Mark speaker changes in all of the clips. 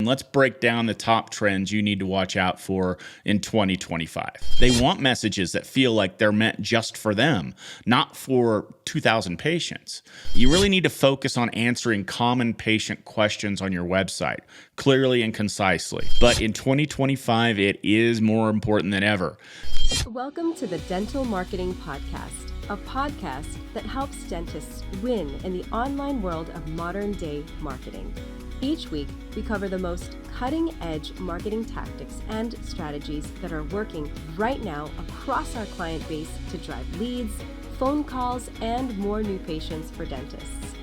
Speaker 1: Let's break down the top trends you need to watch out for in 2025. They want messages that feel like they're meant just for them, not for 2,000 patients. You really need to focus on answering common patient questions on your website clearly and concisely. But in 2025, it is more important than ever.
Speaker 2: Welcome to the Dental Marketing Podcast, a podcast that helps dentists win in the online world of modern-day marketing. Each week, we cover the most cutting-edge marketing tactics and strategies that are working right now across our client base to drive leads, phone calls, and more new patients for dentists.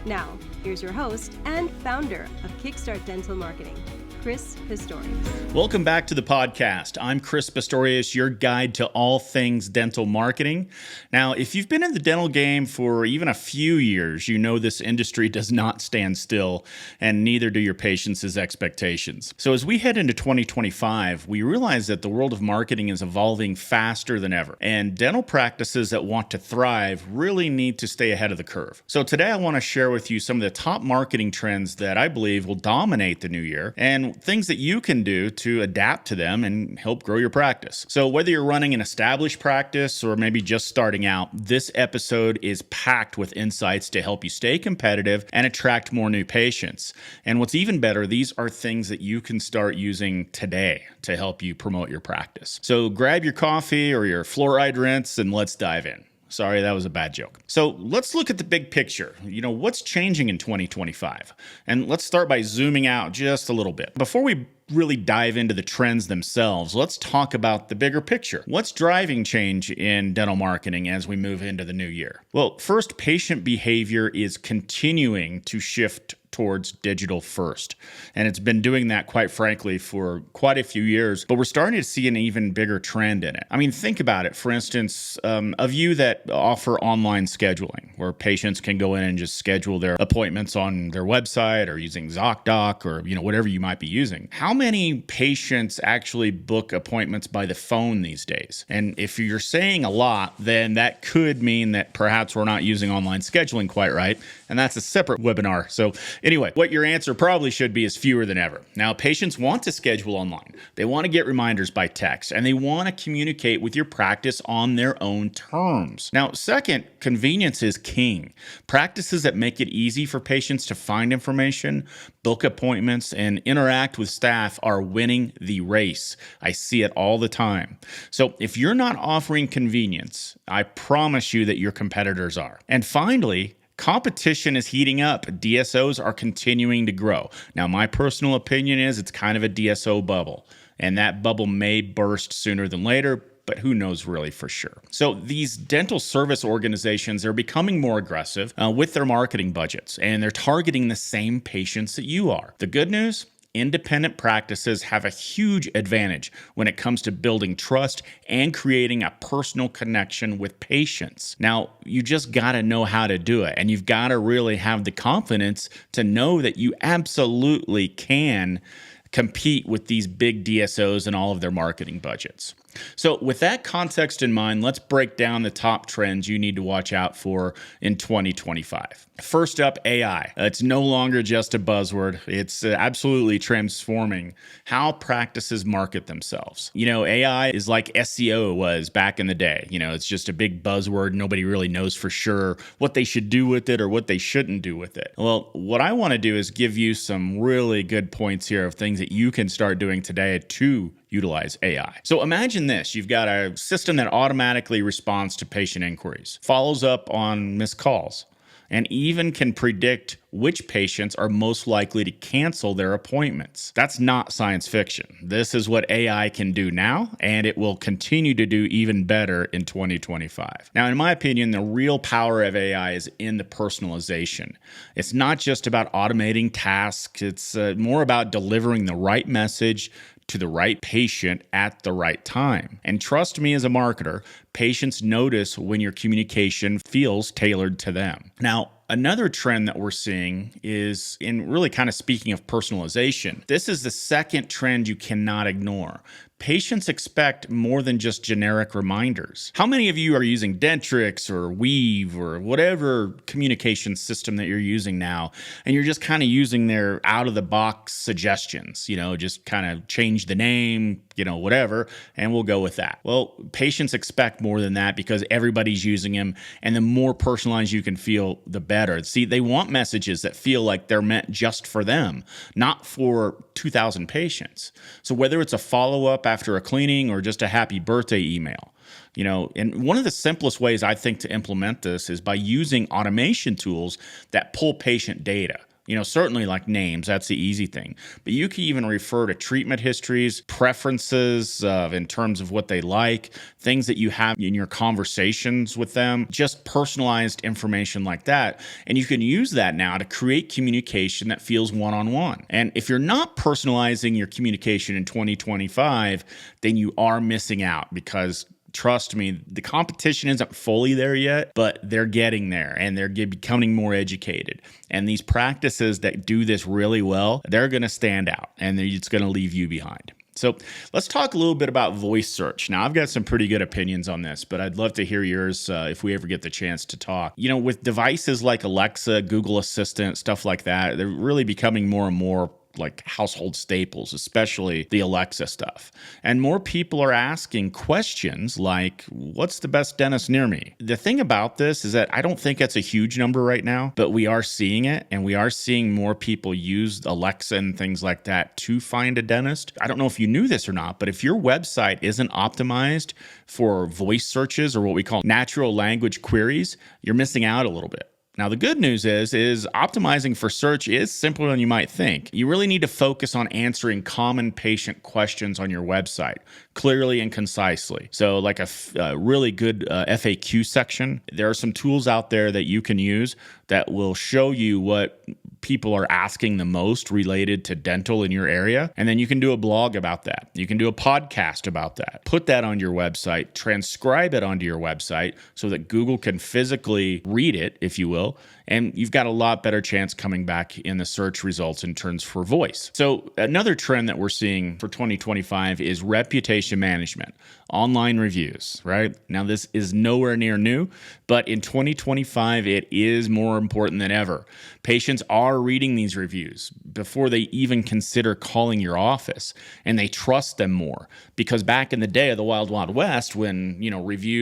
Speaker 2: Now, here's your host and founder of Kickstart Dental Marketing, Chris Pistorius.
Speaker 1: Welcome back to the podcast. I'm Chris Pistorius, your guide to all things dental marketing. Now, if you've been in the dental game for even a few years, you know this industry does not stand still, and neither do your patients' expectations. So as we head into 2025, we realize that the world of marketing is evolving faster than ever, and dental practices that want to thrive really need to stay ahead of the curve. So today I want to share with you some of the top marketing trends that I believe will dominate the new year, and things that you can do to adapt to them and help grow your practice. So whether you're running an established practice or maybe just starting out, this episode is packed with insights to help you stay competitive and attract more new patients. And what's even better, these are things that you can start using today to help you promote your practice. So grab your coffee or your fluoride rinse and let's dive in. Sorry, that was a bad joke. So let's look at the big picture. What's changing in 2025? And let's start by zooming out just a little bit. Before we really dive into the trends themselves, let's talk about the bigger picture. What's driving change in dental marketing as we move into the new year? Well, first, patient behavior is continuing to shift towards digital first. And it's been doing that, quite frankly, for quite a few years, but we're starting to see an even bigger trend in it. I mean, think about it. For instance, of you that offer online scheduling, where patients can go in and just schedule their appointments on their website or using ZocDoc or, whatever you might be using. How many patients actually book appointments by the phone these days? And if you're saying a lot, then that could mean that perhaps we're not using online scheduling quite right. And that's a separate webinar. So anyway, what your answer probably should be is fewer than ever. Now, patients want to schedule online. They want to get reminders by text, and they want to communicate with your practice on their own terms. Now, second, convenience is king. Practices that make it easy for patients to find information, book appointments, and interact with staff are winning the race. I see it all the time. So if you're not offering convenience, I promise you that your competitors are. And finally, competition is heating up. DSOs are continuing to grow. Now, my personal opinion is it's kind of a DSO bubble, and that bubble may burst sooner than later, but who knows really for sure. So these dental service organizations are becoming more aggressive with their marketing budgets, and they're targeting the same patients that you are. The good news? Independent practices have a huge advantage when it comes to building trust and creating a personal connection with patients. Now, you just got to know how to do it, and you've got to really have the confidence to know that you absolutely can compete with these big DSOs and all of their marketing budgets. So with that context in mind, let's break down the top trends you need to watch out for in 2025. First up, AI. It's no longer just a buzzword. It's absolutely transforming how practices market themselves. AI is like SEO was back in the day. It's just a big buzzword. Nobody really knows for sure what they should do with it or what they shouldn't do with it. Well, what I want to do is give you some really good points here of things that you can start doing today to utilize AI. So imagine this. You've got a system that automatically responds to patient inquiries, follows up on missed calls, and even can predict which patients are most likely to cancel their appointments. That's not science fiction. This is what AI can do now, and it will continue to do even better in 2025. Now, in my opinion, the real power of AI is in the personalization. It's not just about automating tasks. It's more about delivering the right message to the right patient at the right time. And trust me as a marketer, patients notice when your communication feels tailored to them. Now, another trend that we're seeing is in really kind of speaking of personalization. This is the second trend you cannot ignore. patients expect more than just generic reminders. How many of you are using Dentrix or Weave or whatever communication system that you're using now, and you're just kind of using their out-of-the-box suggestions, just kind of change the name, whatever, and we'll go with that. Well, patients expect more than that because everybody's using them, and the more personalized you can feel, the better. See, they want messages that feel like they're meant just for them, not for 2,000 patients. So whether it's a follow-up after a cleaning or just a happy birthday email, and one of the simplest ways I think to implement this is by using automation tools that pull patient data. Certainly like names, that's the easy thing. But you can even refer to treatment histories, preferences in terms of what they like, things that you have in your conversations with them, just personalized information like that. And you can use that now to create communication that feels one-on-one. And if you're not personalizing your communication in 2025, then you are missing out because trust me, the competition isn't fully there yet, but they're getting there and they're becoming more educated. And these practices that do this really well, they're going to stand out and it's going to leave you behind. So let's talk a little bit about voice search. Now, I've got some pretty good opinions on this, but I'd love to hear yours if we ever get the chance to talk. With devices like Alexa, Google Assistant, stuff like that, they're really becoming more and more like household staples, especially the Alexa stuff. And more people are asking questions like, what's the best dentist near me? The thing about this is that I don't think it's a huge number right now, but we are seeing it, and we are seeing more people use Alexa and things like that to find a dentist. I don't know if you knew this or not, but if your website isn't optimized for voice searches or what we call natural language queries, you're missing out a little bit. Now, the good news is optimizing for search is simpler than you might think. You really need to focus on answering common patient questions on your website clearly and concisely. So like a really good FAQ section, there are some tools out there that you can use that will show you what people are asking the most related to dental in your area. And then you can do a blog about that. You can do a podcast about that. Put that on your website, transcribe it onto your website so that Google can physically read it, if you will. And you've got a lot better chance coming back in the search results in terms for voice. So another trend that we're seeing for 2025 is reputation management, online reviews, right? Now, this is nowhere near new, but in 2025, it is more important than ever. Patients are reading these reviews before they even consider calling your office, and they trust them more. Because back in the day of the Wild Wild West, when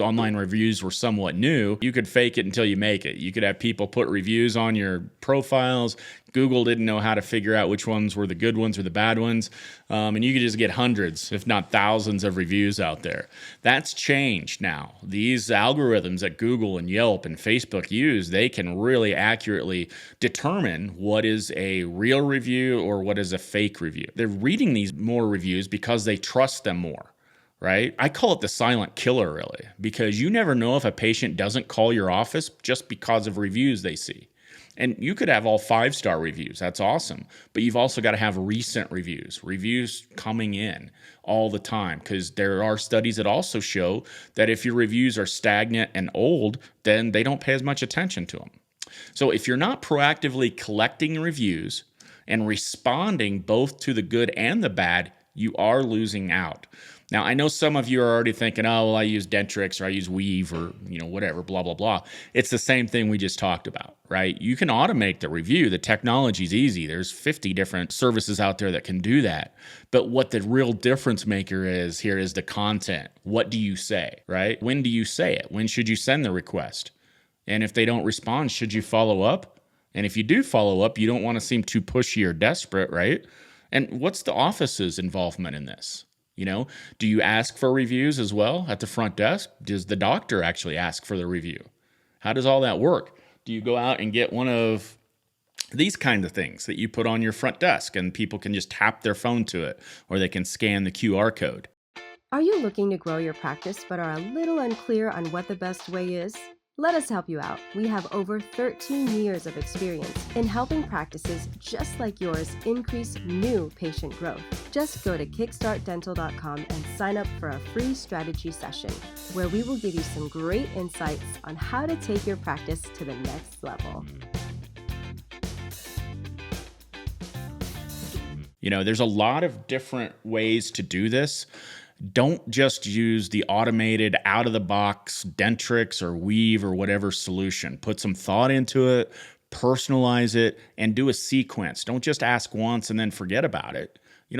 Speaker 1: online reviews were somewhat new, you could fake it until you make it. You could have people put reviews on your profiles. Google didn't know how to figure out which ones were the good ones or the bad ones. And you could just get hundreds, if not thousands of reviews out there. That's changed now. These algorithms that Google and Yelp and Facebook use, they can really accurately determine what is a real review or what is a fake review. They're reading these more reviews because they trust them more. Right? I call it the silent killer, really, because you never know if a patient doesn't call your office just because of reviews they see. And you could have all 5-star reviews. That's awesome. But you've also got to have recent reviews coming in all the time, because there are studies that also show that if your reviews are stagnant and old, then they don't pay as much attention to them. So if you're not proactively collecting reviews and responding both to the good and the bad, you are losing out. Now, I know some of you are already thinking, oh, well, I use Dentrix or I use Weave or, whatever, blah, blah, blah. It's the same thing we just talked about, right? You can automate the review. The technology's easy. There's 50 different services out there that can do that. But what the real difference maker is here is the content. What do you say, right? When do you say it? When should you send the request? And if they don't respond, should you follow up? And if you do follow up, you don't want to seem too pushy or desperate, right? And what's the office's involvement in this? Do you ask for reviews as well at the front desk? Does the doctor actually ask for the review? How does all that work? Do you go out and get one of these kind of things that you put on your front desk and people can just tap their phone to it, or they can scan the QR code?
Speaker 2: Are you looking to grow your practice but are a little unclear on what the best way is? Let us help you out. We have over 13 years of experience in helping practices just like yours increase new patient growth. Just go to kickstartdental.com and sign up for a free strategy session where we will give you some great insights on how to take your practice to the next level.
Speaker 1: There's a lot of different ways to do this. Don't just use the automated out-of-the-box Dentrix or Weave or whatever solution. Put some thought into it, personalize it, and do a sequence. Don't just ask once and then forget about it.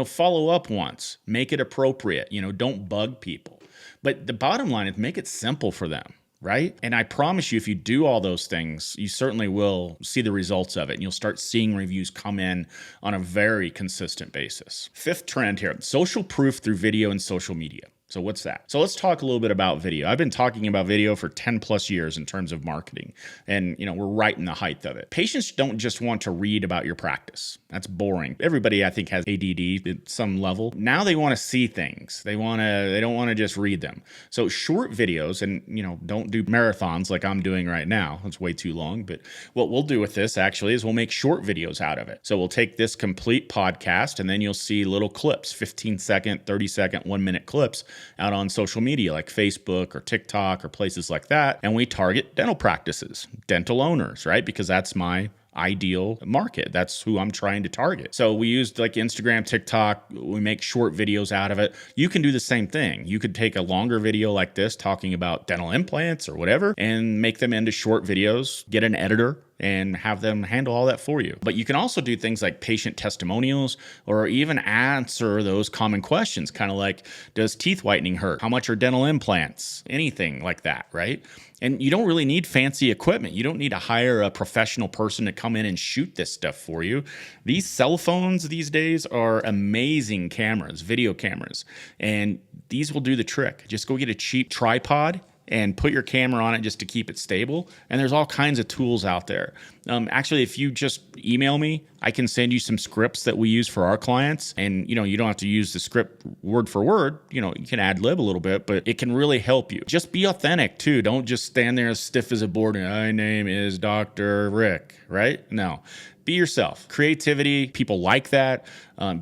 Speaker 1: Follow up once. Make it appropriate. Don't bug people. But the bottom line is make it simple for them, right? And I promise you, if you do all those things, you certainly will see the results of it. And you'll start seeing reviews come in on a very consistent basis. Fifth trend here, social proof through video and social media. So what's that? So let's talk a little bit about video. I've been talking about video for 10 plus years in terms of marketing, and we're right in the height of it. Patients don't just want to read about your practice. That's boring. Everybody, I think, has ADD at some level. Now they want to see things. They don't want to just read them. So short videos, and don't do marathons like I'm doing right now. It's way too long. But what we'll do with this actually is we'll make short videos out of it. So we'll take this complete podcast, and then you'll see little clips, 15-second, 30-second, 1-minute clips out on social media like Facebook or TikTok or places like that. And we target dental practices, dental owners, right? Because that's my ideal market. That's who I'm trying to target. So we used like Instagram, TikTok, we make short videos out of it. You can do the same thing. You could take a longer video like this talking about dental implants or whatever and make them into short videos, get an editor and have them handle all that for you. But you can also do things like patient testimonials or even answer those common questions, kind of like, does teeth whitening hurt? How much are dental implants? Anything like that, right? And you don't really need fancy equipment. You don't need to hire a professional person to come in and shoot this stuff for you. These cell phones these days are amazing cameras, video cameras, and these will do the trick. Just go get a cheap tripod and put your camera on it just to keep it stable. And there's all kinds of tools out there. Actually, if you just email me, I can send you some scripts that we use for our clients. And, you don't have to use the script word for word. You can ad lib a little bit, but it can really help you. Just be authentic too. Don't just stand there as stiff as a board and my name is Dr. Rick, right? No. Be yourself. Creativity, people like that.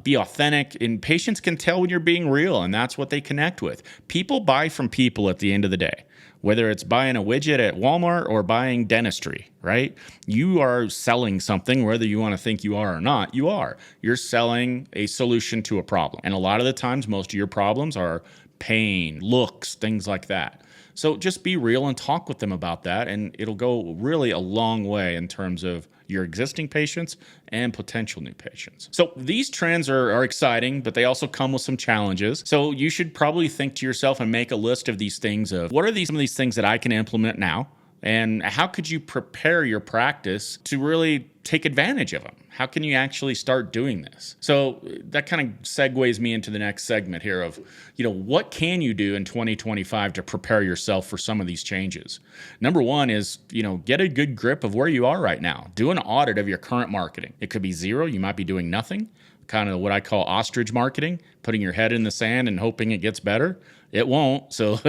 Speaker 1: Be authentic, and patients can tell when you're being real, and that's what they connect with. People buy from people at the end of the day, whether it's buying a widget at Walmart or buying dentistry, right? You are selling something, whether you want to think you are or not, you are. You're selling a solution to a problem. And a lot of the times, most of your problems are pain, looks, things like that. So just be real and talk with them about that, and it'll go really a long way in terms of your existing patients and potential new patients. So these trends are exciting, but they also come with some challenges. So you should probably think to yourself and make a list of these things of what are some of these things that I can implement now, and how could you prepare your practice to really take advantage of them? How can you actually start doing this? So that kind of segues me into the next segment here of, what can you do in 2025 to prepare yourself for some of these changes? Number one is, get a good grip of where you are right now. Do an audit of your current marketing. It could be zero. You might be doing nothing. Kind of what I call ostrich marketing, putting your head in the sand and hoping it gets better. It won't, so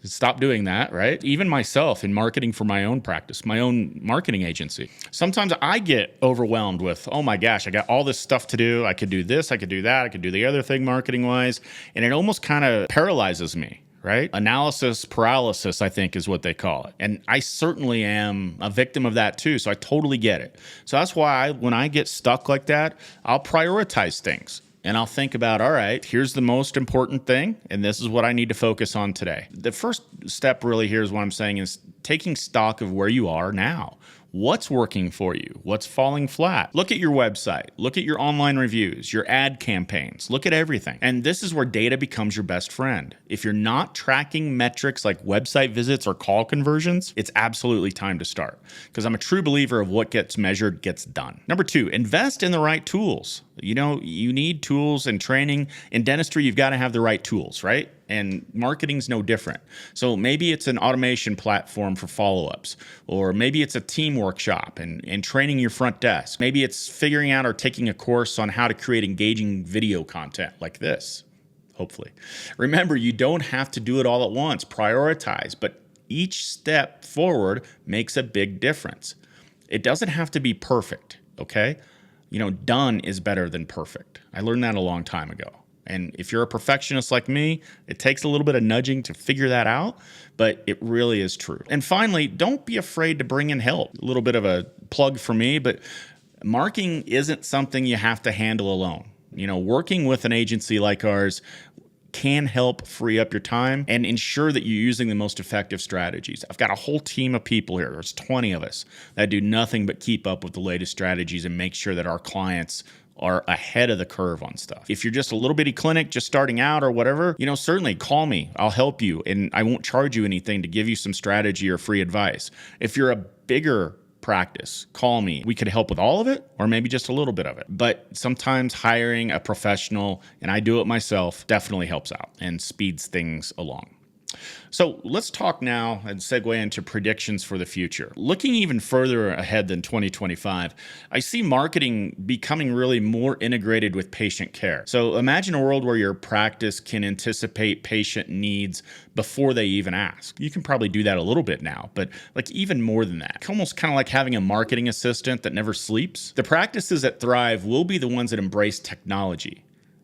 Speaker 1: stop doing that, right? Even myself in marketing for my own practice, my own marketing agency. Sometimes I get overwhelmed with, oh my gosh, I got all this stuff to do. I could do this, I could do that, I could do the other thing marketing-wise, and it almost kind of paralyzes me. Right? Analysis paralysis, I think, is what they call it. And I certainly am a victim of that too. So I totally get it. So that's why when I get stuck like that, I'll prioritize things. And I'll think about, all right, here's the most important thing, and this is what I need to focus on today. The first step really here is what I'm saying is taking stock of where you are now. What's working for you? What's falling flat? Look at your website. Look at your online reviews, your ad campaigns. Look at everything. And this is where data becomes your best friend. If you're not tracking metrics like website visits or call conversions, it's absolutely time to start. Because I'm a true believer of what gets measured gets done. Number two, invest in the right tools. You need tools and training. In dentistry, you've got to have the right tools, right? And marketing's no different. So maybe it's an automation platform for follow-ups, or maybe it's a team workshop and training your front desk. Maybe it's figuring out or taking a course on how to create engaging video content like this, hopefully. Remember, you don't have to do it all at once. Prioritize, but each step forward makes a big difference. It doesn't have to be perfect, okay? Done is better than perfect. I learned that a long time ago. And if you're a perfectionist like me, it takes a little bit of nudging to figure that out, but it really is true. And finally, don't be afraid to bring in help. A little bit of a plug for me, but marketing isn't something you have to handle alone. Working with an agency like ours can help free up your time and ensure that you're using the most effective strategies. I've got a whole team of people here. There's 20 of us that do nothing but keep up with the latest strategies and make sure that our clients are ahead of the curve on stuff. If you're just a little bitty clinic just starting out or whatever, certainly call me. I'll help you, and I won't charge you anything to give you some strategy or free advice. If you're a bigger practice, call me. We could help with all of it or maybe just a little bit of it. But sometimes hiring a professional, and I do it myself, definitely helps out and speeds things along. So let's talk now and segue into predictions for the future. Looking even further ahead than 2025, I see marketing becoming really more integrated with patient care. So imagine a world where your practice can anticipate patient needs before they even ask. You can probably do that a little bit now, but like even more than that. Almost kind of like having a marketing assistant that never sleeps. The practices that thrive will be the ones that embrace technology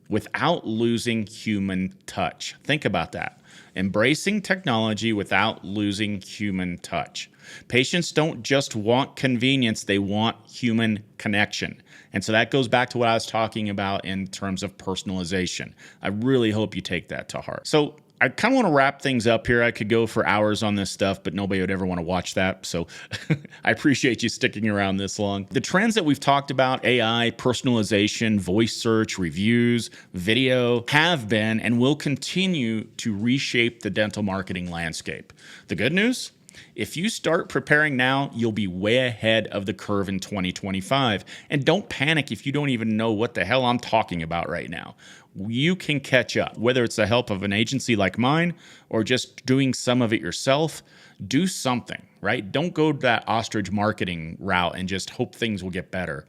Speaker 1: without losing human touch. Think about that. Embracing technology without losing human touch. Patients don't just want convenience, they want human connection. And so that goes back to what I was talking about in terms of personalization. I really hope you take that to heart. So I kind of want to wrap things up here. I could go for hours on this stuff, but nobody would ever want to watch that. So I appreciate you sticking around this long. The trends that we've talked about, AI, personalization, voice search, reviews, video, have been and will continue to reshape the dental marketing landscape. The good news? If you start preparing now, you'll be way ahead of the curve in 2025. And don't panic if you don't even know what the hell I'm talking about right now. You can catch up, whether it's the help of an agency like mine or just doing some of it yourself. Do something, right? Don't go that ostrich marketing route and just hope things will get better.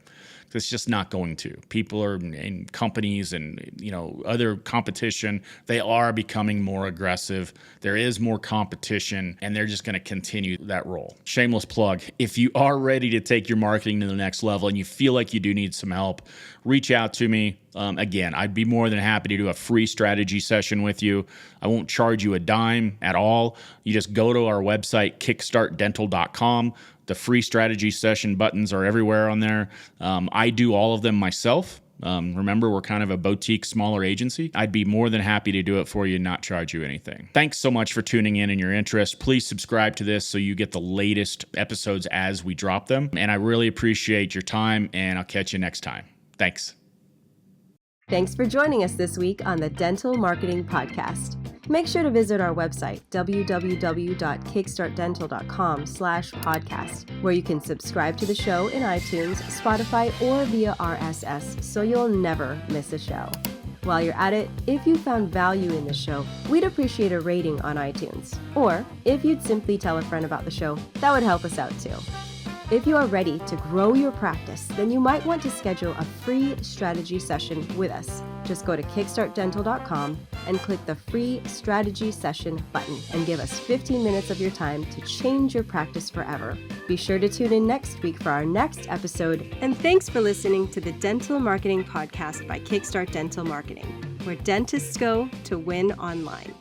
Speaker 1: It's just not going to. People are in companies and other competition. They are becoming more aggressive. There is more competition, and they're just going to continue that role. Shameless plug. If you are ready to take your marketing to the next level and you feel like you do need some help, reach out to me. Again, I'd be more than happy to do a free strategy session with you. I won't charge you a dime at all. You just go to our website, kickstartdental.com. The free strategy session buttons are everywhere on there. I do all of them myself. Remember, we're kind of a boutique, smaller agency. I'd be more than happy to do it for you and not charge you anything. Thanks so much for tuning in and your interest. Please subscribe to this so you get the latest episodes as we drop them. And I really appreciate your time, and I'll catch you next time. Thanks.
Speaker 2: Thanks for joining us this week on the Dental Marketing Podcast. Make sure to visit our website, www.kickstartdental.com/podcast, where you can subscribe to the show in iTunes, Spotify, or via RSS, so you'll never miss a show. While you're at it, if you found value in the show, we'd appreciate a rating on iTunes. Or if you'd simply tell a friend about the show, that would help us out too. If you are ready to grow your practice, then you might want to schedule a free strategy session with us. Just go to kickstartdental.com and click the free strategy session button and give us 15 minutes of your time to change your practice forever. Be sure to tune in next week for our next episode. And thanks for listening to the Dental Marketing Podcast by Kickstart Dental Marketing, where dentists go to win online.